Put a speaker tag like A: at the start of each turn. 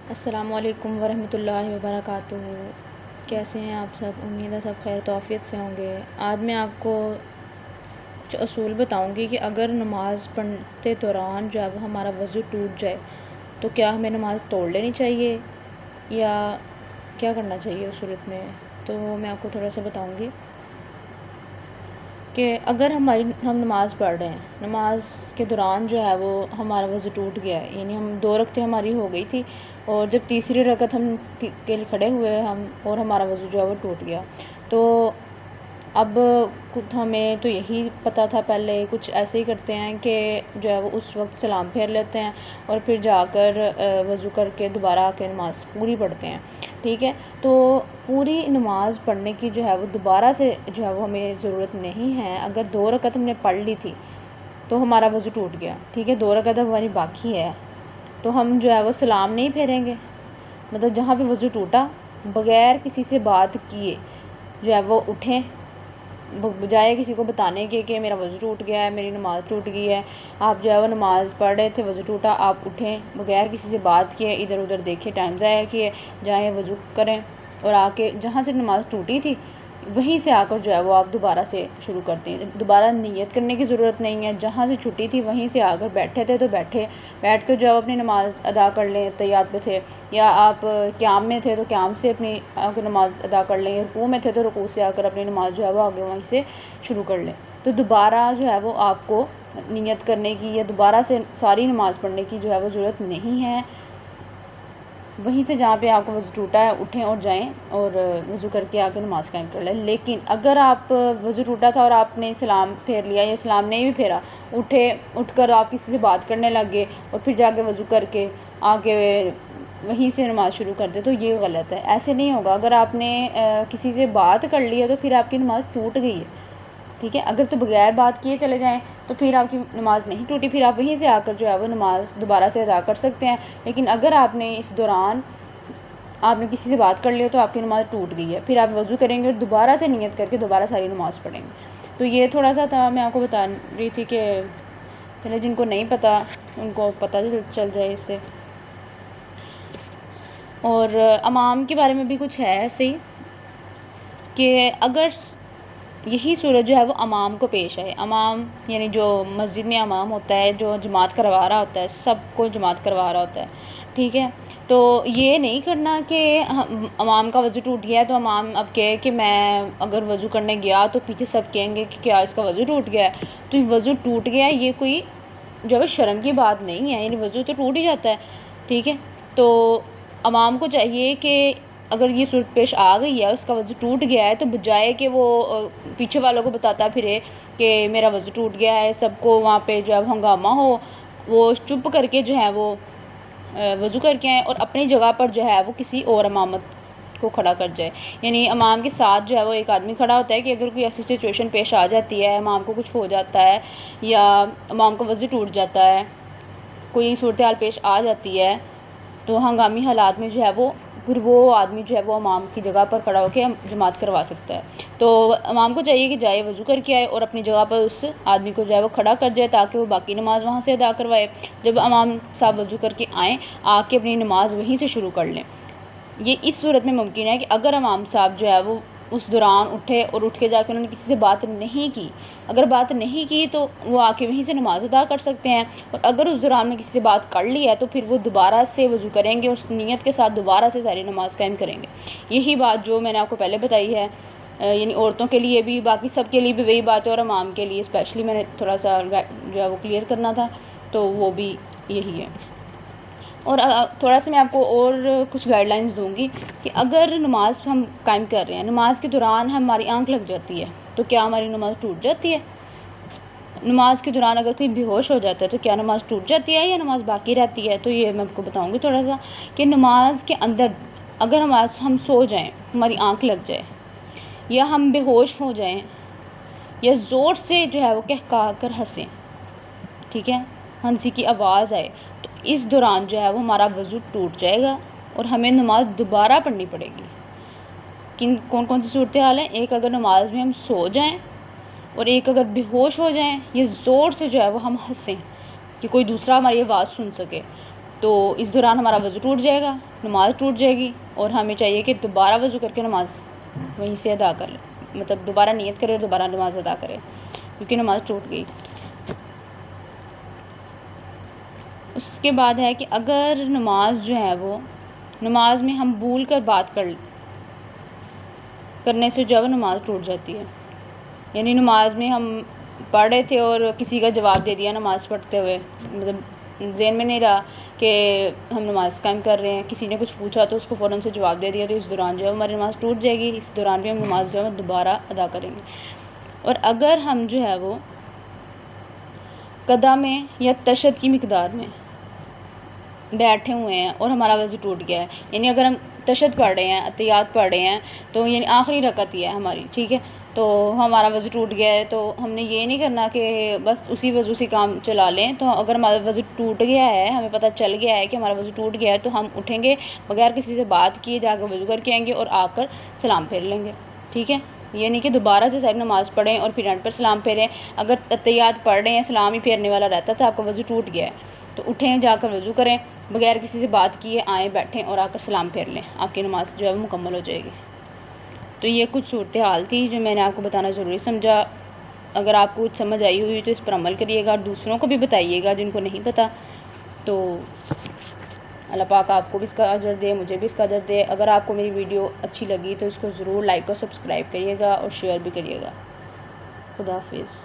A: السلام علیکم ورحمۃ اللہ وبرکاتہ۔ کیسے ہیں آپ سب؟ امید ہے سب خیر توفیق سے ہوں گے۔ آج میں آپ کو کچھ اصول بتاؤں گی کہ اگر نماز پڑھتے دوران جب ہمارا وضو ٹوٹ جائے تو کیا ہمیں نماز توڑ لینی چاہیے یا کیا کرنا چاہیے اس صورت میں۔ تو میں آپ کو تھوڑا سا بتاؤں گی کہ اگر ہم نماز پڑھ رہے ہیں، نماز کے دوران جو ہے وہ ہمارا وضو ٹوٹ گیا ہے، یعنی ہم 2 رکعتیں ہماری ہو گئی تھی اور جب تیسری رکعت ہم کے لیے کھڑے ہوئے اور ہمارا وضو جو ہے وہ ٹوٹ گیا، تو اب ہمیں تو یہی پتہ تھا پہلے، کچھ ایسے ہی کرتے ہیں کہ جو ہے وہ اس وقت سلام پھیر لیتے ہیں اور پھر جا کر وضو کر کے دوبارہ آ کے نماز پوری پڑھتے ہیں، ٹھیک ہے۔ تو پوری نماز پڑھنے کی جو ہے وہ دوبارہ سے جو ہے وہ ہمیں ضرورت نہیں ہے۔ اگر 2 رکعت ہم نے پڑھ لی تھی تو ہمارا وضو ٹوٹ گیا، ٹھیک ہے، 2 رکعت ہماری باقی ہے، تو ہم جو ہے وہ سلام نہیں پھیریں گے، مطلب جہاں پہ وضو ٹوٹا بغیر کسی سے بات کیے جو ہے وہ اٹھیں، بجائے کسی کو بتانے کے کہ میرا وضو ٹوٹ گیا ہے، میری نماز ٹوٹ گئی ہے، آپ جو ہے وہ نماز پڑھ رہے تھے، وضو ٹوٹا، آپ اٹھیں بغیر کسی سے بات کیے، ادھر ادھر دیکھے، ٹائم ضائع کیے، جائیں وضو کریں اور آ کے جہاں سے نماز ٹوٹی تھی وہیں سے آ کر جو ہے وہ آپ دوبارہ سے شروع کرتے ہیں۔ دوبارہ نیت کرنے کی ضرورت نہیں ہے، جہاں سے چھٹی تھی وہیں سے آ کر بیٹھے تھے تو بیٹھ کر جو ہے اپنی نماز ادا کر لیں، تحیات پہ تھے یا آپ قیام میں تھے تو قیام سے اپنی نماز ادا کر لیں، رکوع میں تھے تو رکوع سے آ کر اپنی نماز جو ہے وہ آگے وہیں سے شروع کر لیں۔ تو دوبارہ جو ہے وہ آپ کو نیت کرنے کی یا دوبارہ سے ساری نماز پڑھنے کی جو ہے وہ ضرورت نہیں ہے، وہیں سے جہاں پہ آپ کو وضو ٹوٹا ہے اٹھیں اور جائیں اور وضو کر کے آ کے نماز قائم کر لیں۔ لیکن اگر آپ وضو ٹوٹا تھا اور آپ نے سلام پھیر لیا یا سلام نہیں بھی پھیرا، اٹھ کر آپ کسی سے بات کرنے لگ گئے اور پھر جا کے وضو کر کے آ کے وہیں سے نماز شروع کر دے تو یہ غلط ہے، ایسے نہیں ہوگا۔ اگر آپ نے کسی سے بات کر لی ہے تو پھر آپ کی نماز ٹوٹ گئی ہے، ٹھیک ہے۔ اگر تو بغیر بات کیے چلے جائیں تو پھر آپ کی نماز نہیں ٹوٹی، پھر آپ وہیں سے آ کر جو ہے وہ نماز دوبارہ سے ادا کر سکتے ہیں۔ لیکن اگر آپ نے اس دوران آپ نے کسی سے بات کر لیا تو آپ کی نماز ٹوٹ گئی ہے، پھر آپ وضو کریں گے اور دوبارہ سے نیت کر کے دوبارہ ساری نماز پڑھیں گے۔ تو یہ تھوڑا سا تھا، میں آپ کو بتا رہی تھی کہ چلے جن کو نہیں پتہ ان کو پتہ چل جائے اس سے۔ اور امام کے بارے میں بھی کچھ ہے ایسے ہی کہ اگر یہی صورت جو ہے وہ امام کو پیش آئے، امام یعنی جو مسجد میں امام ہوتا ہے، جو جماعت کروا رہا ہوتا ہے، سب کو جماعت کروا رہا ہوتا ہے، ٹھیک ہے، تو یہ نہیں کرنا کہ امام کا وضو ٹوٹ گیا ہے تو امام اب کہے کہ میں اگر وضو کرنے گیا تو پیچھے سب کہیں گے کہ کیا اس کا وضو ٹوٹ گیا ہے۔ تو یہ وضو ٹوٹ گیا ہے یہ کوئی جو ہے شرم کی بات نہیں ہے، یعنی وضو تو ٹوٹ ہی جاتا ہے، ٹھیک ہے۔ تو امام کو چاہیے کہ اگر یہ صورت پیش آ گئی ہے، اس کا وضو ٹوٹ گیا ہے، تو بجائے کہ وہ پیچھے والوں کو بتاتا پھرے کہ میرا وضو ٹوٹ گیا ہے، سب کو وہاں پہ جو ہے ہنگامہ ہو، وہ چپ کر کے جو ہے وہ وضو کر کے آئیں اور اپنی جگہ پر جو ہے وہ کسی اور امامت کو کھڑا کر جائے۔ یعنی امام کے ساتھ جو ہے وہ ایک آدمی کھڑا ہوتا ہے کہ اگر کوئی ایسی سچویشن پیش آ جاتی ہے، امام کو کچھ ہو جاتا ہے یا امام کا وضو ٹوٹ جاتا ہے، کوئی صورتحال پیش آ جاتی ہے، تو ہنگامی حالات میں جو ہے پھر وہ آدمی جو ہے وہ امام کی جگہ پر کھڑا ہو کے جماعت کروا سکتا ہے۔ تو امام کو چاہیے کہ جائے وضو کر کے آئے اور اپنی جگہ پر اس آدمی کو جو ہے وہ کھڑا کر جائے تاکہ وہ باقی نماز وہاں سے ادا کروائے۔ جب امام صاحب وضو کر کے آئیں، آ کے اپنی نماز وہیں سے شروع کر لیں۔ یہ اس صورت میں ممکن ہے کہ اگر امام صاحب جو ہے وہ اس دوران اٹھے اور اٹھ کے جا کے انہوں نے کسی سے بات نہیں کی، اگر بات نہیں کی تو وہ آ کے وہیں سے نماز ادا کر سکتے ہیں، اور اگر اس دوران میں کسی سے بات کر لی ہے تو پھر وہ دوبارہ سے وضو کریں گے اور اس نیت کے ساتھ دوبارہ سے ساری نماز قائم کریں گے۔ یہی بات جو میں نے آپ کو پہلے بتائی ہے، یعنی عورتوں کے لیے بھی، باقی سب کے لیے بھی وہی بات ہے، اور امام کے لیے اسپیشلی میں نے تھوڑا سا جو ہے وہ کلیئر کرنا تھا، تو وہ بھی یہی ہے۔ اور تھوڑا سا میں آپ کو اور کچھ گائیڈ لائنز دوں گی کہ اگر نماز ہم قائم کر رہے ہیں، نماز کے دوران ہماری آنکھ لگ جاتی ہے تو کیا ہماری نماز ٹوٹ جاتی ہے؟ نماز کے دوران اگر کوئی بے ہوش ہو جاتا ہے تو کیا نماز ٹوٹ جاتی ہے یا نماز باقی رہتی ہے؟ تو یہ میں آپ کو بتاؤں گی تھوڑا سا کہ نماز کے اندر اگر ہم سو جائیں، ہماری آنکھ لگ جائے یا ہم بے ہوش ہو جائیں یا زور سے جو ہے وہ کہکا کر ہنسیں، ٹھیک ہے، ہنسی کی آواز آئے، تو اس دوران جو ہے وہ ہمارا وضو ٹوٹ جائے گا اور ہمیں نماز دوبارہ پڑھنی پڑے گی۔ کون سی صورتحال ہیں؟ ایک اگر نماز میں ہم سو جائیں، اور ایک اگر بے ہوش ہو جائیں یا زور سے جو ہے وہ ہم ہنسیں کہ کوئی دوسرا ہماری آواز سن سکے، تو اس دوران ہمارا وضو ٹوٹ جائے گا، نماز ٹوٹ جائے گی، اور ہمیں چاہیے کہ دوبارہ وضو کر کے نماز وہیں سے ادا کر لیں، مطلب دوبارہ نیت کرے اور دوبارہ نماز ادا کرے، کیونکہ نماز ٹوٹ گئی۔ اس کے بعد ہے کہ اگر نماز جو ہے وہ نماز میں ہم بھول کر بات کرنے سے جو ہے وہ نماز ٹوٹ جاتی ہے، یعنی نماز میں ہم پڑھ رہے تھے اور کسی کا جواب دے دیا نماز پڑھتے ہوئے، مطلب ذہن میں نہیں رہا کہ ہم نماز قائم کر رہے ہیں، کسی نے کچھ پوچھا تو اس کو فوراً سے جواب دے دیا، تو اس دوران جو ہے ہماری نماز ٹوٹ جائے گی، اس دوران بھی ہم نماز جو ہے دوبارہ ادا کریں گے۔ اور اگر ہم جو ہے وہ قضا میں یا تشہد کی مقدار میں بیٹھے ہوئے ہیں اور ہمارا وضو ٹوٹ گیا ہے، یعنی اگر ہم تشہد پڑھ رہے ہیں، اتحیات پڑھ رہے ہیں، تو یعنی آخری رکعت ہی ہے ہماری، ٹھیک ہے، تو ہمارا وضو ٹوٹ گیا ہے، تو ہم نے یہ نہیں کرنا کہ بس اسی وضو سے کام چلا لیں۔ تو اگر ہمارا وضو ٹوٹ گیا ہے، ہمیں پتہ چل گیا ہے کہ ہمارا وضو ٹوٹ گیا ہے، تو ہم اٹھیں گے، بغیر کسی سے بات کیے جا کر وضو کر کے آئیں گے اور آ کر سلام پھیر لیں گے، ٹھیک ہے۔ یہ نہیں کہ دوبارہ سے ساری نماز پڑھیں اور پھر اینڈ پر سلام پھیریں۔ اگر اتحیات پڑھ رہے ہیں، سلام ہی پھیرنے والا رہتا ہے تو آپ کا وضو ٹوٹ گیا ہے، تو اٹھیں، جا کر وضو کریں، بغیر کسی سے بات کیے آئیں، بیٹھیں اور آ کر سلام پھیر لیں، آپ کی نماز جو ہے وہ مکمل ہو جائے گی۔ تو یہ کچھ صورتحال تھی جو میں نے آپ کو بتانا ضروری سمجھا۔ اگر آپ کو کچھ سمجھ آئی ہوئی تو اس پر عمل کریے گا، دوسروں کو بھی بتائیے گا جن کو نہیں پتہ۔ تو اللہ پاک آپ کو بھی اس کا اجر دے، مجھے بھی اس کا اجر دے۔ اگر آپ کو میری ویڈیو اچھی لگی تو اس کو ضرور لائک اور سبسکرائب کریے گا اور شیئر بھی کریے گا۔ خدا حافظ۔